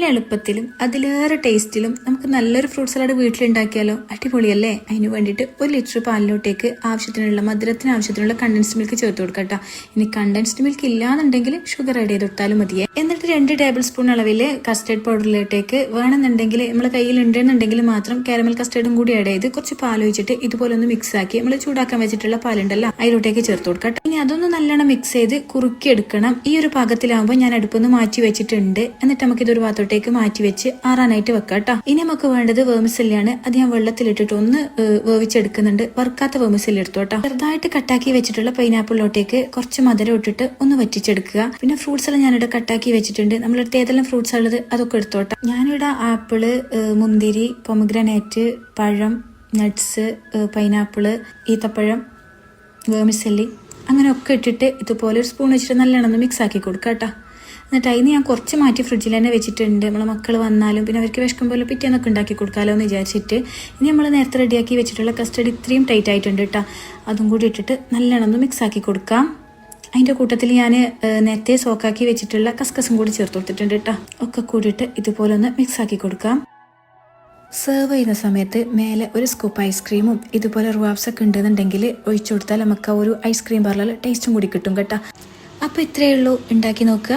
നല്ല എളുപ്പത്തിലും അതിലേറെ ടേസ്റ്റിലും നമുക്ക് നല്ലൊരു ഫ്രൂട്ട് സലാഡ് വീട്ടിലുണ്ടാക്കിയാലോ? അടിപൊളിയല്ലേ? അതിന് വേണ്ടിയിട്ട് 1 ലിറ്റർ പാലിലോട്ടേക്ക് ആവശ്യത്തിനുള്ള മധുരത്തിന് ആവശ്യത്തിനുള്ള കണ്ടൻസ്ഡ് മിൽക്ക് ചേർത്ത് കൊടുക്കട്ടോ. ഇനി കണ്ടൻസ്ഡ് മിൽക്ക് ഇല്ലാന്നുണ്ടെങ്കിൽ ഷുഗർ ആഡ് ചെയ്ത് കൊടുത്താലും മതിയേ. എന്നിട്ട് 2 ടേബിൾ സ്പൂൺ അളവിൽ കസ്റ്റേർഡ് പൗഡറിലോട്ടേക്ക് വേണമെന്നുണ്ടെങ്കിൽ നമ്മളെ കയ്യിൽ ഉണ്ടെന്നുണ്ടെങ്കിൽ മാത്രം കാരമൽ കസ്റ്റേർഡും കൂടി ആഡ് ചെയ്ത് കുറച്ച് പാൽ ഒഴിച്ചിട്ട് ഇതുപോലെ ഒന്ന് മിക്സ് ആക്കി നമ്മൾ ചൂടാക്കാൻ വെച്ചിട്ടുള്ള പാലുണ്ടല്ലോ അതിലോട്ടേക്ക് ചേർത്ത് കൊടുക്കട്ടോ. ഇനി അതൊന്ന് നല്ലോണം മിക്സ് ചെയ്ത് കുറുക്കിയെടുക്കണം. ഈ ഒരു പാകത്തിലാകുമ്പോൾ ഞാൻ അടുപ്പൊന്ന് മാറ്റി വെച്ചിട്ടുണ്ട്. എന്നിട്ട് നമുക്ക് ഇതൊരു പാത്രത്തേക്ക് മാറ്റി വെച്ച് ആറാനായിട്ട് വെക്കാം കേട്ടോ. ഇനി നമുക്ക് വേണ്ടത് വേമിസെല്ലാണ്. അത് ഞാൻ വെള്ളത്തിലിട്ടിട്ട് ഒന്ന് വേവിച്ചെടുക്കുന്നുണ്ട്. വറുക്കാത്ത വേമിസെല്ല് എടുത്തു കേട്ടോ. ചെറുതായിട്ട് കട്ടാക്കി വെച്ചിട്ടുള്ള പൈനാപ്പിളിലോട്ടേക്ക് കുറച്ച് മധുരം ഇട്ടിട്ട് ഒന്ന് വറ്റിച്ചെടുക്കുക. പിന്നെ ഫ്രൂട്ട്സ് എല്ലാം ഞാനിവിടെ കട്ടാക്കി വെച്ചിട്ടുണ്ട്. നമ്മളടുത്ത് ഏതെല്ലാം ഫ്രൂട്ട്സ് ഉള്ളത് അതൊക്കെ എടുത്തോട്ടെ. ഞാനിവിടെ ആപ്പിള്, മുന്തിരി, പൊമഗ്രാനേറ്റ്, പഴം, നട്ട്സ്, പൈനാപ്പിള്, ഈത്തപ്പഴം, വേമിസെല്ലി അങ്ങനെയൊക്കെ ഇട്ടിട്ട് ഇതുപോലെ ഒരു സ്പൂൺ വെച്ചിട്ട് നല്ലോണം മിക്സ് ആക്കി കൊടുക്കാം കേട്ടോ. എന്നിട്ട് അതിന് ഞാൻ കുറച്ച് മാറ്റി ഫ്രിഡ്ജിൽ തന്നെ വെച്ചിട്ടുണ്ട്. നമ്മളെ മക്കൾ വന്നാലും പിന്നെ അവർക്ക് വിശക്കുമ്പോൾ പിറ്റേന്നൊക്കെ ഉണ്ടാക്കി കൊടുക്കാമല്ലോ എന്ന് വിചാരിച്ചിട്ട്. ഇനി നമ്മൾ നേരത്തെ റെഡിയാക്കി വെച്ചിട്ടുള്ള കസ്റ്റർഡ് ഇത്രയും ടൈറ്റ് ആയിട്ടുണ്ട് കേട്ടോ. അതും കൂടി ഇട്ടിട്ട് നല്ലോണം മിക്സ് ആക്കി കൊടുക്കാം. അതിൻ്റെ കൂട്ടത്തിൽ ഞാൻ നേരത്തെ സോക്കാക്കി വെച്ചിട്ടുള്ള കസ്കസും കൂടി ചേർത്ത് കൊടുത്തിട്ടുണ്ട് കേട്ടോ. ഒക്കെ കൂടിയിട്ട് ഇതുപോലെ ഒന്ന് മിക്സ് ആക്കി കൊടുക്കാം. സെർവ് ചെയ്യുന്ന സമയത്ത് മേലെ ഒരു സ്കൂപ്പ് ഐസ്ക്രീമും ഇതുപോലെ റുവാബ്സ് ഒക്കെ ഉണ്ടെന്നുണ്ടെങ്കിൽ ഒഴിച്ചു കൊടുത്താൽ നമുക്ക് ഒരു ഐസ്ക്രീം പാർലർ ടേസ്റ്റും കൂടി കിട്ടും കേട്ടോ. അപ്പോൾ ഇത്രയേ ഉള്ളൂ, ഉണ്ടാക്കി നോക്കുക.